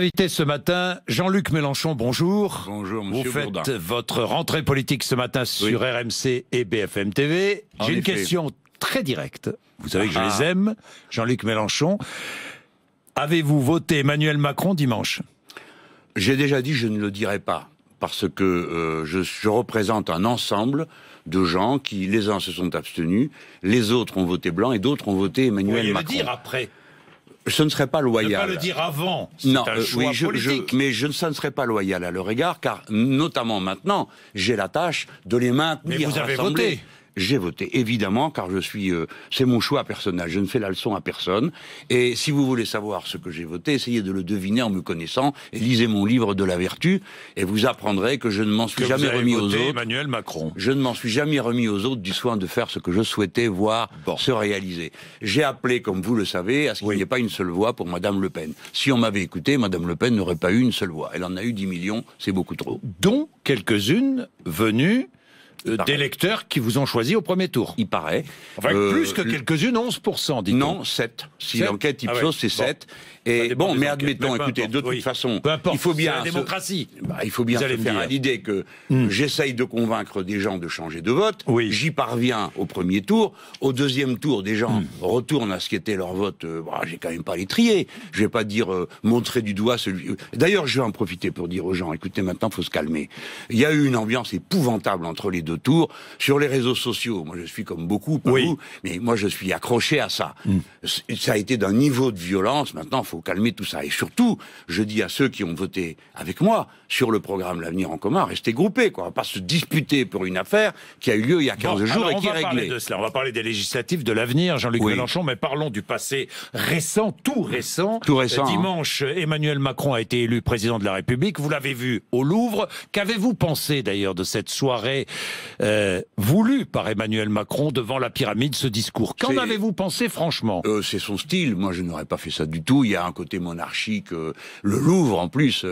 Invité ce matin, Jean-Luc Mélenchon, bonjour. Bonjour, monsieur Bourdin. Vous faites votre rentrée politique ce matin sur RMC et BFM TV. J'ai une question très directe. Vous savez que je les aime, Jean-Luc Mélenchon. Avez-vous voté Emmanuel Macron dimanche? J'ai déjà dit, je ne le dirai pas, parce que je représente un ensemble de gens qui, les uns se sont abstenus, les autres ont voté blanc et d'autres ont voté Emmanuel Macron. Le dire après. Ce ne serait pas loyal. Ne pas le dire avant. Non, un choix politique. mais ça ne serait pas loyal à leur égard, car notamment maintenant, j'ai la tâche de les maintenir. Mais vous avez rassemblés. voté. J'ai voté, évidemment, car je suis... c'est mon choix personnel, je ne fais la leçon à personne. Et si vous voulez savoir ce que j'ai voté, essayez de le deviner en me connaissant, et lisez mon livre de la vertu, et vous apprendrez que je ne m'en suis jamais remis aux autres. Emmanuel Macron. Je ne m'en suis jamais remis aux autres du soin de faire ce que je souhaitais voir se réaliser. J'ai appelé, comme vous le savez, à ce qu'il n'y ait pas une seule voix pour Madame Le Pen. Si on m'avait écouté, Madame Le Pen n'aurait pas eu une seule voix. Elle en a eu 10 millions, c'est beaucoup trop. Dont quelques-unes venues d'électeurs qui vous ont choisi au premier tour. Il paraît. Enfin, plus que quelques-unes, 11%, dit-on. Non, 7. Si l'enquête Ipsos, c'est 7. Et bon, mais admettons, écoutez, de toute façon, il faut bien... la démocratie. Il faut bien se faire à l'idée que j'essaye de convaincre des gens de changer de vote. J'y parviens au premier tour. Au deuxième tour, des gens retournent à ce qu'était leur vote. J'ai quand même pas les trier. Je vais pas dire montrer du doigt celui... D'ailleurs, je vais en profiter pour dire aux gens, écoutez, maintenant, il faut se calmer. Il y a eu une ambiance épouvantable entre les deux tours. Sur les réseaux sociaux, moi je suis comme beaucoup, pas vous, mais moi je suis accroché à ça. Ça a été d'un niveau de violence, maintenant il faut calmer tout ça. Et surtout, je dis à ceux qui ont voté avec moi sur le programme L'Avenir en commun, restez groupés, quoi. On va pas se disputer pour une affaire qui a eu lieu il y a 15 jours et qui est réglée. De cela. On va parler des législatives, de l'avenir, Jean-Luc Mélenchon, mais parlons du passé récent, tout récent. Dimanche, Emmanuel Macron a été élu président de la République. Vous l'avez vu au Louvre. Qu'avez-vous pensé d'ailleurs de cette soirée voulu par Emmanuel Macron devant la pyramide, ce discours? Qu'en avez-vous pensé franchement? C'est son style, moi je n'aurais pas fait ça du tout. Il y a un côté monarchique, le Louvre en plus,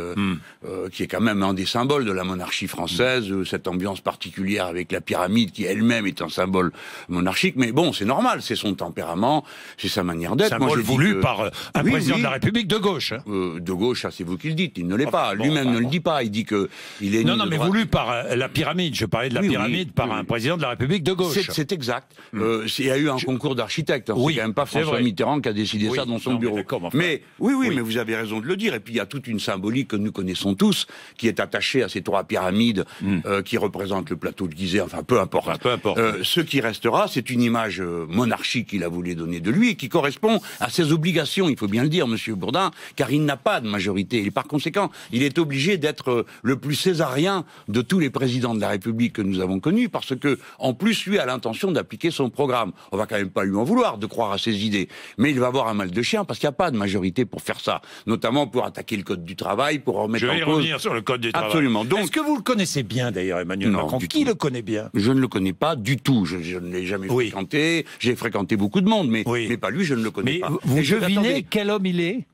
qui est quand même un des symboles de la monarchie française, cette ambiance particulière avec la pyramide qui elle-même est un symbole monarchique, mais bon, c'est normal, c'est son tempérament, c'est sa manière d'être. Symbole voulu par un président de la République de gauche. De gauche, ça c'est vous qui le dites, il ne l'est pas, lui-même ne le dit pas, il dit que il est... Non, mais voulu par la pyramide, je parlais de la pyramide par un président de la République de gauche. C'est exact. Il y a eu un concours d'architectes. C'est quand même pas François Mitterrand qui a décidé ça dans son bureau. Mais mais vous avez raison de le dire. Et puis il y a toute une symbolique que nous connaissons tous, qui est attachée à ces trois pyramides qui représentent le plateau de Gizeh. Enfin, peu importe. Ce qui restera, c'est une image monarchique qu'il a voulu donner de lui et qui correspond à ses obligations. Il faut bien le dire, Monsieur Bourdin, car il n'a pas de majorité. Et par conséquent, il est obligé d'être le plus césarien de tous les présidents de la République que nous avons connus, parce que, en plus, lui a l'intention d'appliquer son programme. On va quand même pas lui en vouloir de croire à ses idées. Mais il va avoir un mal de chien, parce qu'il n'y a pas de majorité pour faire ça. Notamment pour attaquer le code du travail, pour remettre en cause... Je vais y revenir sur le code du travail. Absolument. Donc, est-ce que vous le connaissez bien, d'ailleurs, Emmanuel Macron? Qui le connaît bien? Je ne le connais pas du tout. Je ne l'ai jamais fréquenté. J'ai fréquenté beaucoup de monde, mais pas lui, je ne le connais pas. Vous devinez quel homme il est?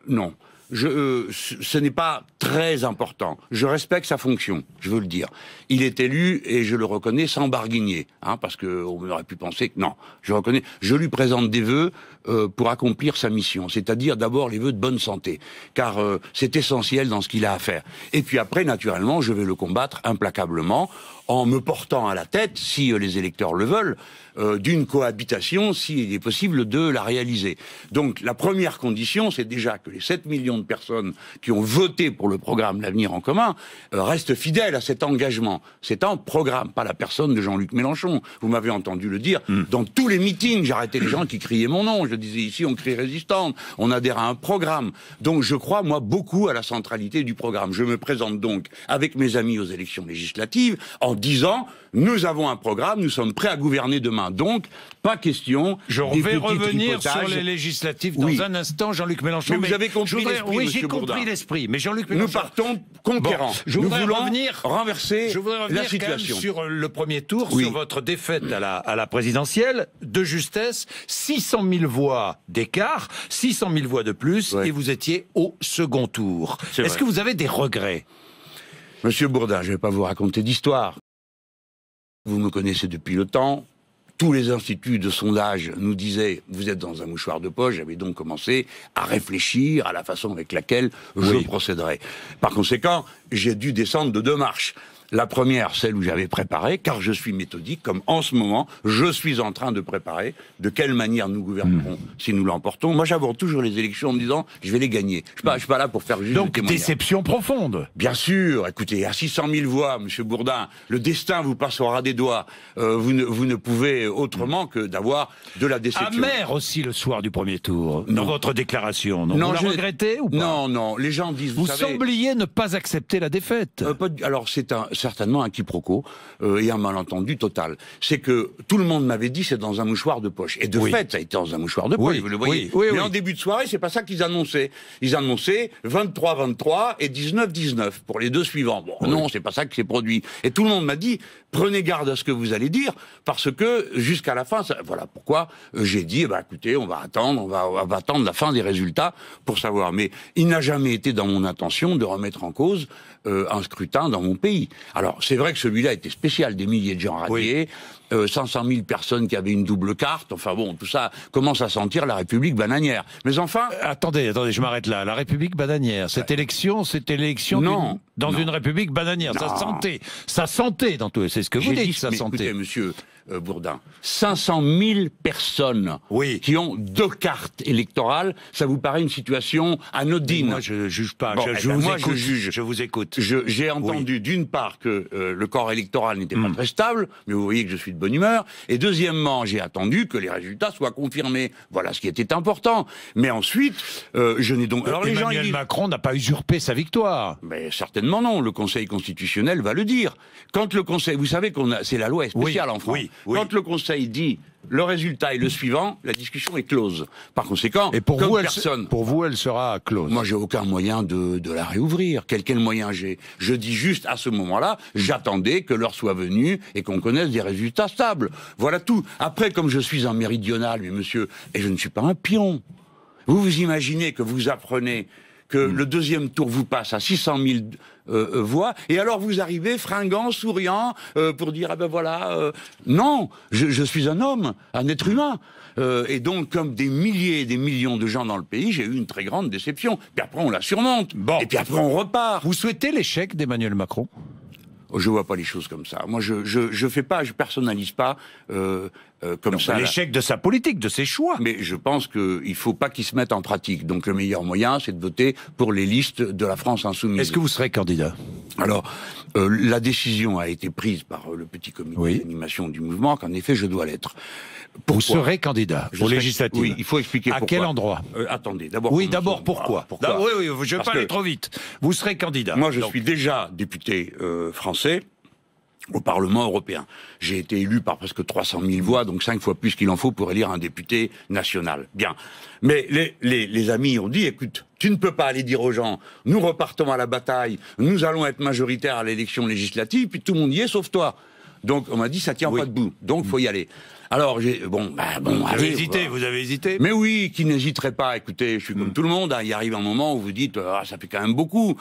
Non. Ce n'est pas très important. Je respecte sa fonction, je veux le dire. Il est élu, et je le reconnais sans barguigner, parce qu'on aurait pu penser que non. Je reconnais. Je lui présente des vœux pour accomplir sa mission, c'est-à-dire d'abord les vœux de bonne santé, car c'est essentiel dans ce qu'il a à faire. Et puis après, naturellement, je vais le combattre implacablement en me portant à la tête, si les électeurs le veulent, d'une cohabitation, s'il est possible de la réaliser. Donc la première condition, c'est déjà que les 7 millions de personnes qui ont voté pour le programme L'Avenir en commun restent fidèles à cet engagement. C'est un programme, pas la personne de Jean-Luc Mélenchon. Vous m'avez entendu le dire. Dans tous les meetings, j'arrêtais les gens qui criaient mon nom. Je disais ici, on crie résistante, on adhère à un programme. Donc je crois, moi, beaucoup à la centralité du programme. Je me présente donc avec mes amis aux élections législatives en disant, nous avons un programme, nous sommes prêts à gouverner demain. Donc, pas question. Je vais revenir sur les législatives dans un instant, Jean-Luc Mélenchon. Mais vous avez compris l'esprit, oui, j'ai compris l'esprit. Mais Jean-Luc Mélenchon, nous partons conquérants. Je voudrais renverser la situation. Sur le premier tour, sur votre défaite à la présidentielle, de justesse, 600 000 voix d'écart, 600 000 voix de plus, et vous étiez au second tour. Est-ce que vous avez des regrets? Monsieur Bourdin, je ne vais pas vous raconter d'histoire. Vous me connaissez depuis le temps. tous les instituts de sondage nous disaient « vous êtes dans un mouchoir de poche », j'avais donc commencé à réfléchir à la façon avec laquelle je procéderais. Par conséquent, j'ai dû descendre de 2 marches. La première, celle où j'avais préparé, car je suis méthodique, comme en ce moment, je suis en train de préparer de quelle manière nous gouvernerons si nous l'emportons. Moi, j'aborde toujours les élections en me disant, je vais les gagner. Je suis pas là pour faire juste donc, déception profonde. Bien sûr. Écoutez, à 600 000 voix, Monsieur Bourdin, le destin vous passe au ras des doigts. Vous ne pouvez autrement que d'avoir de la déception. Amer aussi le soir du premier tour, dans votre déclaration. Non, vous la regrettez ou pas? Non, non. Les gens disent, vous sembliez ne pas accepter la défaite. Alors, c'est certainement un quiproquo et un malentendu total. C'est que tout le monde m'avait dit c'est dans un mouchoir de poche. Et de fait, ça a été dans un mouchoir de poche, vous le voyez. Mais en début de soirée, c'est pas ça qu'ils annonçaient. Ils annonçaient 23-23 et 19-19 pour les 2 suivants. Bon, non, c'est pas ça qui s'est produit. Et tout le monde m'a dit prenez garde à ce que vous allez dire parce que jusqu'à la fin, voilà pourquoi j'ai dit écoutez, on va attendre, on va attendre la fin des résultats pour savoir. Mais il n'a jamais été dans mon intention de remettre en cause un scrutin dans mon pays. Alors, c'est vrai que celui-là était spécial, des milliers de gens radiés, 500 000 personnes qui avaient une double carte, enfin bon, tout ça commence à sentir la République bananière. Mais enfin... Attendez, je m'arrête là. La République bananière, cette élection non, dans une République bananière, ça sentait dans tout... C'est ce que vous dites, ça sentait. Écoutez, monsieur Bourdin, 500 000 personnes qui ont 2 cartes électorales, ça vous paraît une situation anodine? Moi, je ne juge pas. Je vous écoute. J'ai entendu d'une part que le corps électoral n'était pas très stable, mais vous voyez que je suis de bonne humeur. Et deuxièmement, j'ai attendu que les résultats soient confirmés. Voilà ce qui était important. Mais ensuite, je n'ai donc... Alors Emmanuel Macron n'a pas usurpé sa victoire. Mais certainement non. Le Conseil constitutionnel va le dire. Quand le Conseil... Vous savez c'est la loi spéciale en France. Quand le Conseil dit le résultat est le suivant, la discussion est close. Par conséquent, et pour vous, elle sera close. Moi, j'ai aucun moyen de la réouvrir. Quel moyen j'ai? Je dis juste à ce moment-là, j'attendais que l'heure soit venue et qu'on connaisse des résultats stables. Voilà tout. Après, comme je suis un méridional, mais monsieur, et je ne suis pas un pion. Vous imaginez que vous apprenez que le deuxième tour vous passe à 600 000 voix, et alors vous arrivez fringant, souriant, pour dire non, je suis un homme, un être humain. Et donc, comme des milliers et des millions de gens dans le pays, j'ai eu une très grande déception. Puis après, on la surmonte. Et puis après, on repart. Vous souhaitez l'échec d'Emmanuel Macron? Je vois pas les choses comme ça. Moi, je fais pas, je personnalise pas comme ça. L'échec de sa politique, de ses choix. Mais je pense qu'il faut pas qu'il se mette en pratique. Donc le meilleur moyen, c'est de voter pour les listes de la France insoumise. Est-ce que vous serez candidat? Alors, la décision a été prise par le petit comité d'animation du mouvement qu'en effet, je dois l'être. Vous serez candidat aux législatives? Oui, il faut expliquer pourquoi. À quel endroit? Attendez, d'abord... Oui, d'abord, pourquoi? Oui, je ne vais pas aller trop vite. Vous serez candidat. Moi, je suis déjà député français au Parlement européen. J'ai été élu par presque 300 000 voix, donc 5 fois plus qu'il en faut pour élire un député national. Bien. Mais les amis ont dit, écoute, tu ne peux pas aller dire aux gens, nous repartons à la bataille, nous allons être majoritaires à l'élection législative, puis tout le monde y est, sauf toi. Donc on m'a dit, ça tient pas debout, donc faut y aller. Alors, vous avez hésité. Mais oui, qui n'hésiterait pas. Écoutez, je suis comme tout le monde. Il arrive un moment où vous dites, ça fait quand même beaucoup.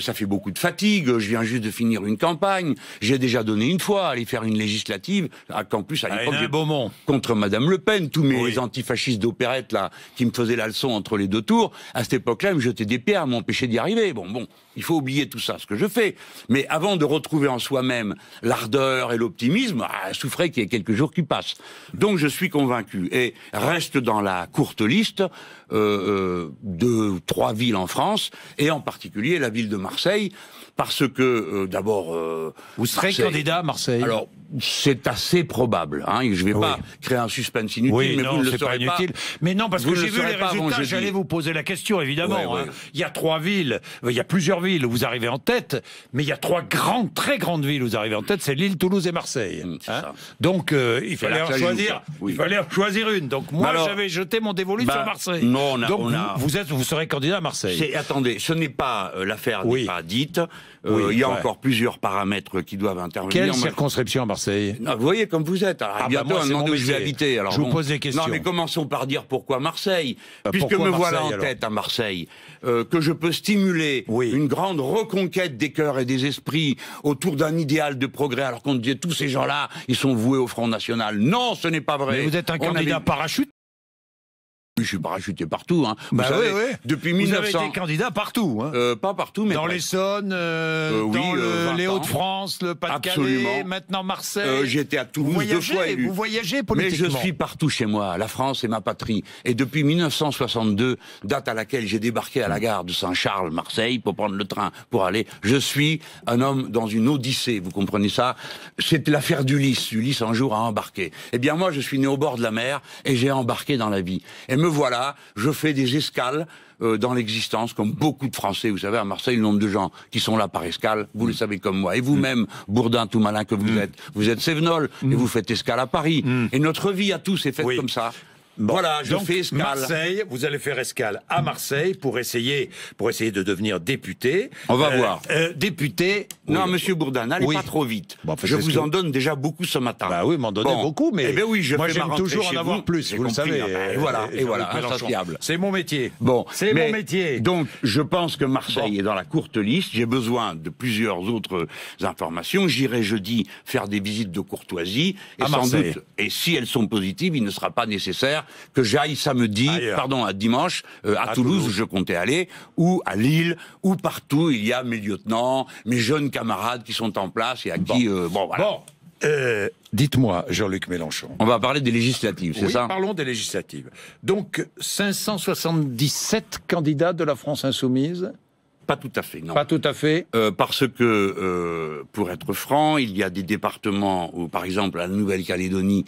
Ça fait beaucoup de fatigue. Je viens juste de finir une campagne. J'ai déjà donné une fois, aller faire une législative. Qu'en plus, à l'époque, contre Madame Le Pen, tous mes antifascistes d'opérette, là, qui me faisaient la leçon entre les 2 tours, à cette époque-là, ils me jetaient des pierres, m'empêchaient d'y arriver. Bon, il faut oublier tout ça, ce que je fais. Mais avant de retrouver en soi-même l'ardeur et l'optimisme, souffrez qu'il y ait quelques jours qui passent. Donc je suis convaincu, et reste dans la courte liste 2 ou 3 villes en France, et en particulier la ville de Marseille, parce que d'abord... vous serez candidat à Marseille? Alors, c'est assez probable. Je ne vais pas créer un suspense inutile, mais vous ne le saurez pas. Mais non, parce que j'ai vu les résultats, j'allais vous poser la question, évidemment. Il y a 3 villes, il y a plusieurs villes où vous arrivez en tête, mais il y a 3 très grandes villes où vous arrivez en tête, c'est Lille, Toulouse et Marseille. Donc, il fallait en choisir une. Donc moi, j'avais jeté mon dévolu sur Marseille. Non, donc vous serez candidat à Marseille. Attendez, ce n'est pas, l'affaire n'est pas dite. il y a encore plusieurs paramètres qui doivent intervenir. Quelle circonscription à Marseille? Non, vous voyez comme vous êtes. Alors, bientôt, on demande où je vais habiter. Alors, je vous pose des questions. Non, mais commençons par dire pourquoi Marseille. Puisque me voilà en tête à Marseille, que je peux stimuler une grande reconquête des cœurs et des esprits autour d'un idéal de progrès, alors qu'on disait tous ces gens-là, ils sont voués au Front National. Non, ce n'est pas vrai. Mais vous êtes un candidat parachute? Je suis parachuté partout. Hein. Vous savez, depuis 1900... Vous avez été candidat partout. Hein. Pas partout, mais... Dans l'Essonne, dans les Hauts-de-France, le Pas-de-Calais, maintenant Marseille. J'étais à Toulouse 2 fois élu. Vous voyagez politiquement. Mais je suis partout chez moi. La France est ma patrie. Et depuis 1962, date à laquelle j'ai débarqué à la gare de Saint-Charles, Marseille, pour prendre le train pour aller... Je suis un homme dans une odyssée, vous comprenez ça? C'est l'affaire d'Ulysse. Ulysse, un jour, a embarqué. Eh bien, moi, je suis né au bord de la mer et j'ai embarqué dans la vie. Et me voilà, je fais des escales dans l'existence, comme beaucoup de Français. Vous savez, à Marseille, le nombre de gens qui sont là par escale, vous le savez comme moi. Et vous-même, Bourdin, tout malin que vous êtes Cévenol, et vous faites escale à Paris. Et notre vie à tous est faite comme ça. Bon, voilà, je fais escale. Marseille, vous allez faire escale à Marseille pour essayer de devenir député. On va voir. Député. Non, monsieur Bourdin, n'allez pas trop vite. Bon, je vous en donne déjà beaucoup ce matin. Bah oui, m'en donnez beaucoup, mais. Eh bien oui, moi j'aime toujours en avoir plus, vous le savez. Et voilà, insatiable. C'est mon métier. Bon, c'est mon métier. Donc, je pense que Marseille est dans la courte liste. J'ai besoin de plusieurs autres informations. J'irai jeudi faire des visites de courtoisie. Et sans doute, et si elles sont positives, il ne sera pas nécessaire que j'aille samedi, à dimanche, à Toulouse, où je comptais aller, ou à Lille, ou partout, il y a mes lieutenants, mes jeunes camarades qui sont en place et à qui... voilà. Dites-moi, Jean-Luc Mélenchon. On va parler des législatives, c'est ça? Oui, parlons des législatives. Donc, 577 candidats de la France Insoumise? Pas tout à fait, non. Pas tout à fait. Parce que, pour être franc, il y a des départements où, par exemple, à la Nouvelle-Calédonie,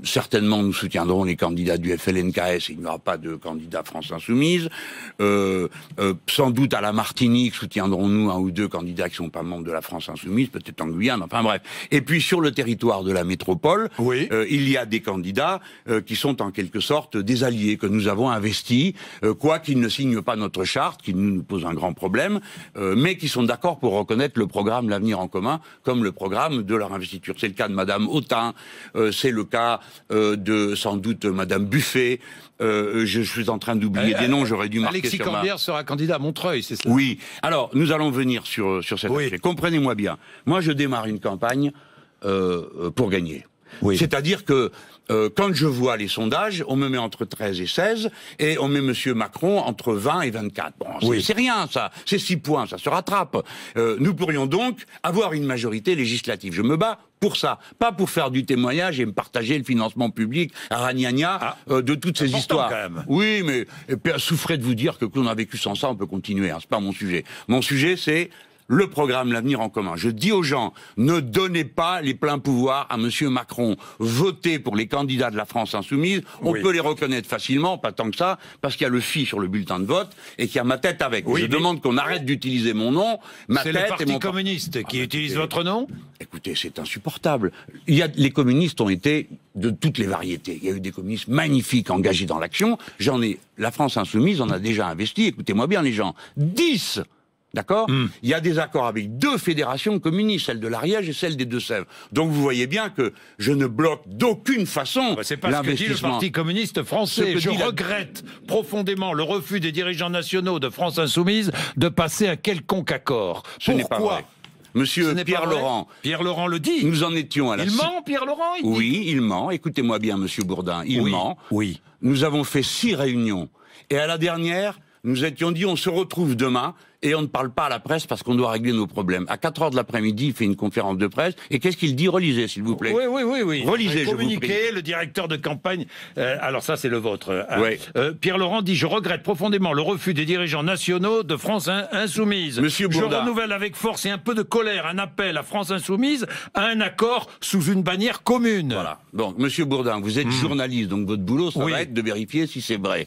certainement nous soutiendrons les candidats du FLNKS, il n'y aura pas de candidat France Insoumise. Sans doute à la Martinique, soutiendrons-nous 1 ou 2 candidats qui sont pas membres de la France Insoumise, peut-être en Guyane, enfin bref. Et puis sur le territoire de la métropole, il y a des candidats qui sont en quelque sorte des alliés que nous avons investis, quoi qu'ils ne signent pas notre charte, qui nous pose un grand problème, mais qui sont d'accord pour reconnaître le programme L'Avenir en commun comme le programme de leur investiture. C'est le cas de Madame Autain, c'est le cas de sans doute Madame Buffet. Je suis en train d'oublier des noms, j'aurais dû marquer Alexis sur Corbière sera candidat à Montreuil, c'est ça? Oui. Alors, nous allons venir sur cet aspect. Comprenez-moi bien. Moi, je démarre une campagne pour gagner. C'est-à-dire que quand je vois les sondages, on me met entre 13 et 16, et on met Monsieur Macron entre 20 et 24. Bon, c'est rien, ça. C'est 6 points, ça se rattrape. Nous pourrions donc avoir une majorité législative. Je me bats pour ça. Pas pour faire du témoignage et me partager le financement public à ragnagna de toutes ces histoires. Quand même. Oui, mais souffrez de vous dire que qu'on a vécu sans ça, on peut continuer. Hein, c'est pas mon sujet. Mon sujet, c'est le programme L'Avenir en commun. Je dis aux gens, ne donnez pas les pleins pouvoirs à Monsieur Macron. Votez pour les candidats de la France Insoumise. On peut les reconnaître facilement, pas tant que ça, parce qu'il y a le FI sur le bulletin de vote et qu'il y a ma tête avec. Je demande qu'on arrête d'utiliser mon nom, ma tête et mon... C'est le Parti communiste qui utilise votre nom? Écoutez, c'est insupportable. Les communistes ont été de toutes les variétés. Il y a eu des communistes magnifiques engagés dans l'action. La France Insoumise en a déjà investi, écoutez-moi bien les gens, 10. D'accord ? Il y a des accords avec 2 fédérations communistes, celle de l'Ariège et celle des Deux-Sèvres. Donc vous voyez bien que je ne bloque d'aucune façon c'est pas ce que dit le Parti communiste français. Je regrette profondément le refus des dirigeants nationaux de France Insoumise de passer un quelconque accord. Ce n'est pas vrai. Monsieur Pierre Laurent. Pierre Laurent le dit. Nous en étions à la... Il ment, Pierre Laurent? Oui, il ment. Écoutez-moi bien, Monsieur Bourdin. Il ment. Oui. Nous avons fait 6 réunions. Et à la dernière, nous étions dit, on se retrouve demain. Et on ne parle pas à la presse parce qu'on doit régler nos problèmes. À 4h de l'après-midi, il fait une conférence de presse. Et qu'est-ce qu'il dit? Relisez, s'il vous plaît. Oui. Relisez, je vous prie. Le directeur de campagne... alors ça, c'est le vôtre. Pierre Laurent dit « Je regrette profondément le refus des dirigeants nationaux de France Insoumise. Monsieur Bourdin. Je renouvelle avec force et un peu de colère un appel à France Insoumise à un accord sous une bannière commune. » Voilà. Bon, Monsieur Bourdin, vous êtes journaliste, donc votre boulot, ça va être de vérifier si c'est vrai.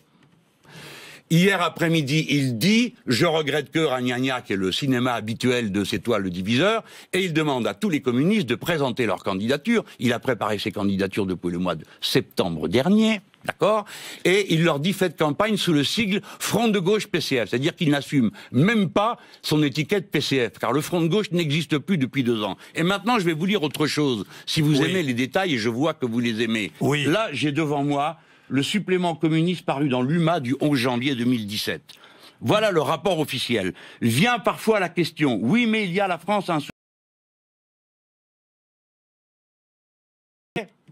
Hier après-midi, il dit « Je regrette que Ragnagna, qui est le cinéma habituel de C'est toi le diviseur », et il demande à tous les communistes de présenter leur candidature. Il a préparé ses candidatures depuis le mois de septembre dernier. D'accord? Et il leur dit faites campagne sous le sigle Front de gauche PCF, c'est-à-dire qu'il n'assume même pas son étiquette PCF, car le Front de gauche n'existe plus depuis 2 ans. Et maintenant, je vais vous lire autre chose, si vous aimez les détails, et je vois que vous les aimez. Oui. Là, j'ai devant moi le supplément communiste paru dans l'UMA du 11 janvier 2017. Voilà le rapport officiel. Vient parfois la question, oui, mais il y a la France un...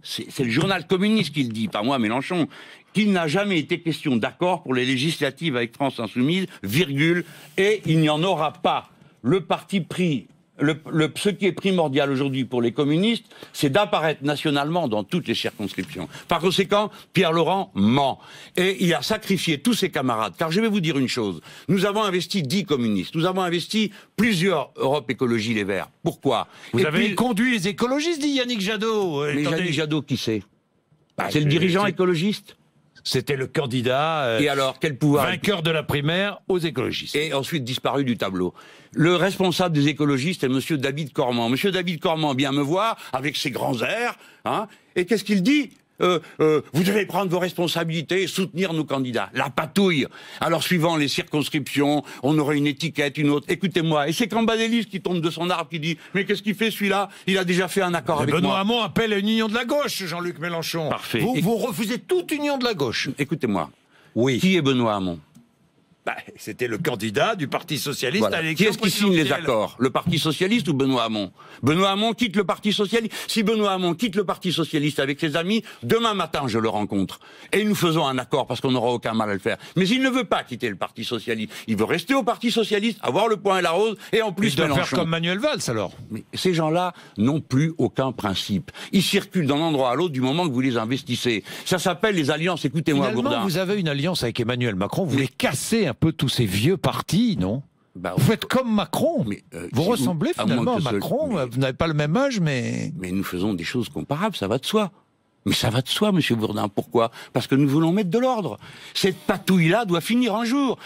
C'est le journal communiste qui le dit, pas moi, Mélenchon, qu'il n'a jamais été question d'accord pour les législatives avec France Insoumise, virgule, et il n'y en aura pas. Le parti pris, ce qui est primordial aujourd'hui pour les communistes, c'est d'apparaître nationalement dans toutes les circonscriptions. Par conséquent, Pierre Laurent ment. Et il a sacrifié tous ses camarades. Car je vais vous dire une chose, nous avons investi 10 communistes, nous avons investi plusieurs Europe Écologie Les Verts. Pourquoi? Vous avez conduit les écologistes, dit Yannick Jadot. Mais Yannick Jadot, qui c'est? C'est le dirigeant écologiste. C'était le candidat et alors, quel pouvoir vainqueur de la primaire aux écologistes. Et ensuite disparu du tableau. Le responsable des écologistes est monsieur David Cormand. Monsieur David Cormand vient me voir avec ses grands airs, hein, et qu'est-ce qu'il dit? Vous devez prendre vos responsabilités et soutenir nos candidats. La patouille. Alors, suivant les circonscriptions, on aurait une étiquette, une autre. Écoutez-moi. Et c'est Cambadélis qui tombe de son arbre qui dit « Mais qu'est-ce qu'il fait celui-là? Il a déjà fait un accord avec moi. » Benoît Hamon appelle à une union de la gauche, Jean-Luc Mélenchon. Parfait. Vous refusez toute union de la gauche. Écoutez-moi. Oui. Qui est Benoît Hamon? C'était le candidat du Parti Socialiste à l'élection. Qui est-ce qui signe les accords? Le Parti Socialiste ou Benoît Hamon? Benoît Hamon quitte le Parti Socialiste. Si Benoît Hamon quitte le Parti Socialiste avec ses amis, demain matin je le rencontre. Et nous faisons un accord parce qu'on n'aura aucun mal à le faire. Mais il ne veut pas quitter le Parti Socialiste. Il veut rester au Parti Socialiste, avoir le point et la rose, et en plus Mélenchon. Faire comme Manuel Valls alors. Mais ces gens-là n'ont plus aucun principe. Ils circulent d'un endroit à l'autre du moment que vous les investissez. Ça s'appelle les alliances. Écoutez-moi, Bourdin. Vous avez une alliance avec Emmanuel Macron. Vous voulez casser un peu tous ces vieux partis, non? Vous faites comme Macron. Mais, vous ressemblez finalement à Macron. Vous n'avez pas le même âge, mais... Mais nous faisons des choses comparables, ça va de soi. Mais ça va de soi, monsieur Bourdin. Pourquoi? Parce que nous voulons mettre de l'ordre. Cette patouille-là doit finir un jour.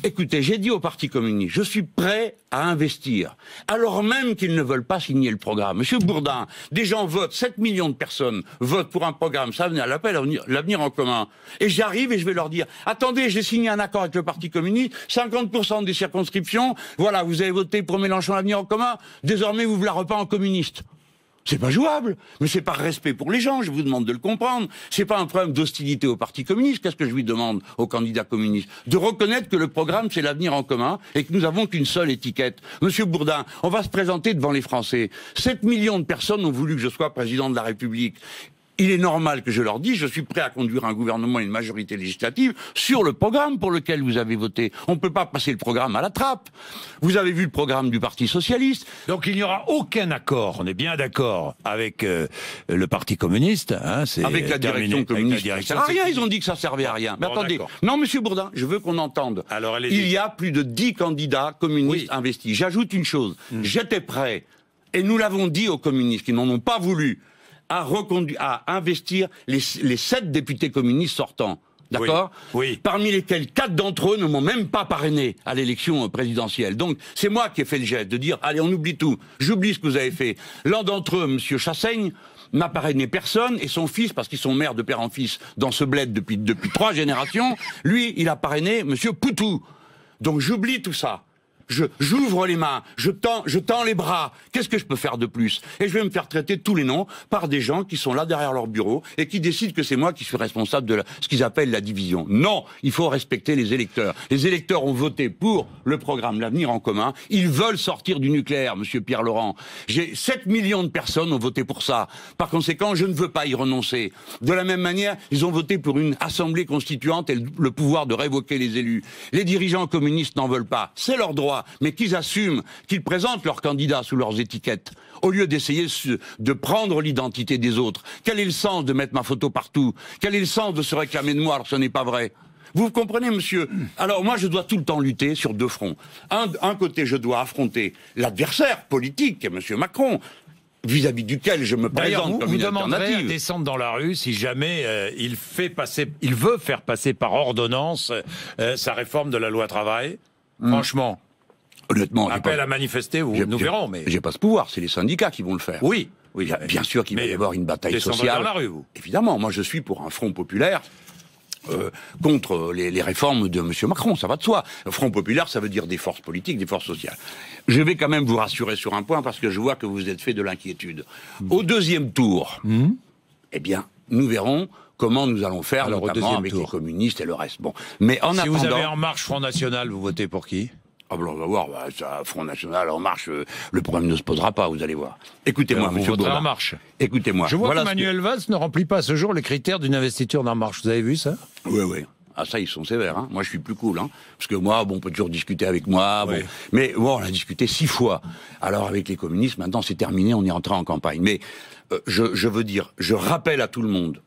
Écoutez, j'ai dit au Parti communiste, je suis prêt à investir, alors même qu'ils ne veulent pas signer le programme. Monsieur Bourdin, des gens votent, 7 millions de personnes votent pour un programme, ça venait à l'appel à l'avenir en commun. Et j'arrive et je vais leur dire, attendez, j'ai signé un accord avec le Parti communiste, 50% des circonscriptions, voilà, vous avez voté pour Mélenchon l'avenir en commun, désormais vous la repas en communiste. C'est pas jouable, mais c'est par respect pour les gens, je vous demande de le comprendre. C'est pas un problème d'hostilité au Parti communiste. Qu'est-ce que je lui demande aux candidats communistes? De reconnaître que le programme c'est l'avenir en commun et que nous avons qu'une seule étiquette. Monsieur Bourdin, on va se présenter devant les Français. 7 millions de personnes ont voulu que je sois président de la République. Il est normal que je leur dise, je suis prêt à conduire un gouvernement et une majorité législative sur le programme pour lequel vous avez voté. On ne peut pas passer le programme à la trappe. Vous avez vu le programme du Parti Socialiste. Donc il n'y aura aucun accord, on est bien d'accord, avec le Parti communiste. Hein, avec la direction communiste. Ça sert à rien, ils ont dit que ça servait à rien. Mais bon, attendez, non monsieur Bourdin, je veux qu'on entende. Alors, il y a plus de 10 candidats communistes investis. J'ajoute une chose, j'étais prêt, et nous l'avons dit aux communistes qui n'en ont pas voulu, à investir les 7 députés communistes sortants. D'accord? Oui. Parmi lesquels 4 d'entre eux ne m'ont même pas parrainé à l'élection présidentielle. Donc, c'est moi qui ai fait le geste de dire, allez, on oublie tout. J'oublie ce que vous avez fait. L'un d'entre eux, monsieur Chassaigne, n'a parrainé personne, et son fils, parce qu'ils sont mères de père en fils dans ce bled depuis 3 générations, lui, il a parrainé monsieur Poutou. Donc, j'oublie tout ça. J'ouvre les mains, je tends les bras. Qu'est-ce que je peux faire de plus? Et je vais me faire traiter de tous les noms par des gens qui sont là derrière leur bureau et qui décident que c'est moi qui suis responsable de ce qu'ils appellent la division. Non, il faut respecter les électeurs. Les électeurs ont voté pour le programme L'Avenir en commun. Ils veulent sortir du nucléaire, monsieur Pierre Laurent. 7 millions de personnes ont voté pour ça. Par conséquent, je ne veux pas y renoncer. De la même manière, ils ont voté pour une assemblée constituante et le pouvoir de révoquer les élus. Les dirigeants communistes n'en veulent pas. C'est leur droit. Mais qu'ils assument, qu'ils présentent leurs candidats sous leurs étiquettes, au lieu d'essayer de prendre l'identité des autres. Quel est le sens de mettre ma photo partout? Quel est le sens de se réclamer de moi alors que ce n'est pas vrai? Vous comprenez, monsieur? Alors moi, je dois tout le temps lutter sur 2 fronts. Un côté, je dois affronter l'adversaire politique, monsieur Macron, vis-à-vis duquel je me présente comme une alternative. Vous demanderez à descendre dans la rue si jamais il veut faire passer par ordonnance sa réforme de la loi travail. Franchement. Honnêtement, appel à manifester, nous verrons. Mais j'ai pas ce pouvoir, c'est les syndicats qui vont le faire. Oui, Oui, bien sûr qu'il va y avoir une bataille sociale. Dans la rue, vous. Évidemment, moi je suis pour un front populaire. Contre les réformes de M. Macron, ça va de soi. Front populaire, ça veut dire des forces politiques, des forces sociales. Je vais quand même vous rassurer sur un point, parce que je vois que vous êtes fait de l'inquiétude. Au deuxième tour, eh bien, nous verrons comment nous allons faire, alors, notamment avec les communistes et le reste. Bon. Mais en attendant... Si vous avez En Marche, Front National, vous votez pour qui ? Ah ben on va voir, ça, Front National, En Marche, le problème ne se posera pas, vous allez voir. Écoutez-moi, monsieur Bourla. En Marche. Écoutez-moi. Je vois que Manuel Valls ne remplit pas à ce jour les critères d'une investiture d'En Marche. Vous avez vu ça ? Oui, oui. Ah ça, ils sont sévères. Hein. Moi, je suis plus cool. Hein. Parce que moi, bon, on peut toujours discuter avec moi. Bon. Mais bon, on a discuté 6 fois. Alors, avec les communistes, maintenant, c'est terminé, on est entré en campagne. Mais je veux dire, je rappelle à tout le monde,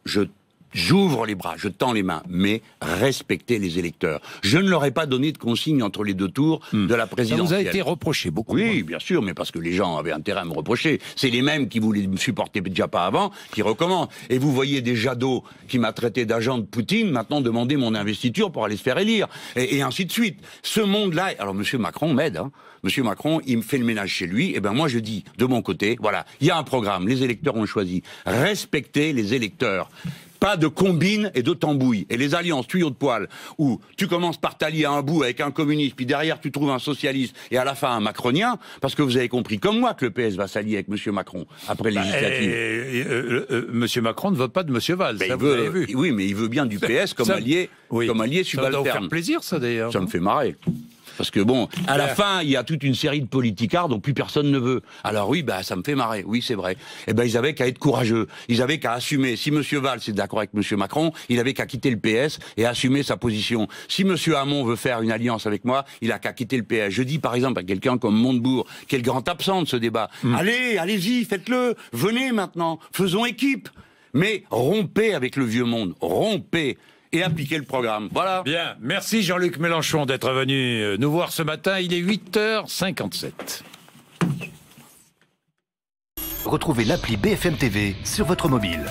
j'ouvre les bras, je tends les mains, mais respectez les électeurs. Je ne leur ai pas donné de consigne entre les 2 tours de la présidentielle. Ça vous a été reproché beaucoup. Oui, bien sûr, mais parce que les gens avaient intérêt à me reprocher. C'est les mêmes qui voulaient me supporter déjà pas avant, qui recommandent. Et vous voyez des Jadot qui m'a traité d'agent de Poutine, maintenant demander mon investiture pour aller se faire élire. Et ainsi de suite. Ce monde-là... Alors, M. Macron m'aide, hein. M. Macron, il me fait le ménage chez lui, et ben moi je dis, de mon côté, voilà, il y a un programme, les électeurs ont choisi. Respectez les électeurs. Pas de combine et de tambouille. Et les alliances tuyaux de poil, où tu commences par t'allier à un bout avec un communiste, puis derrière tu trouves un socialiste, et à la fin un macronien, parce que vous avez compris comme moi que le PS va s'allier avec M. Macron, après les législatives. M. Macron ne vote pas de M. Valls, ça vous avez vu. Oui, mais il veut bien du PS comme allié subalterne. Ça doit vous faire plaisir, ça, d'ailleurs. Ça me fait marrer. Parce que bon, à la fin, il y a toute une série de politicards dont plus personne ne veut. Alors oui, bah ça me fait marrer, oui c'est vrai. Eh ben ils avaient qu'à être courageux, ils avaient qu'à assumer. Si M. Valls est d'accord avec M. Macron, il avait qu'à quitter le PS et assumer sa position. Si M. Hamon veut faire une alliance avec moi, il a qu'à quitter le PS. Je dis par exemple à quelqu'un comme Montebourg, qui est le grand absent de ce débat, allez-y, faites-le, venez maintenant, faisons équipe. Mais rompez avec le vieux monde, rompez. Et appliquer le programme. Voilà. Bien. Merci Jean-Luc Mélenchon d'être venu nous voir ce matin. Il est 8h57. Retrouvez l'appli BFM TV sur votre mobile.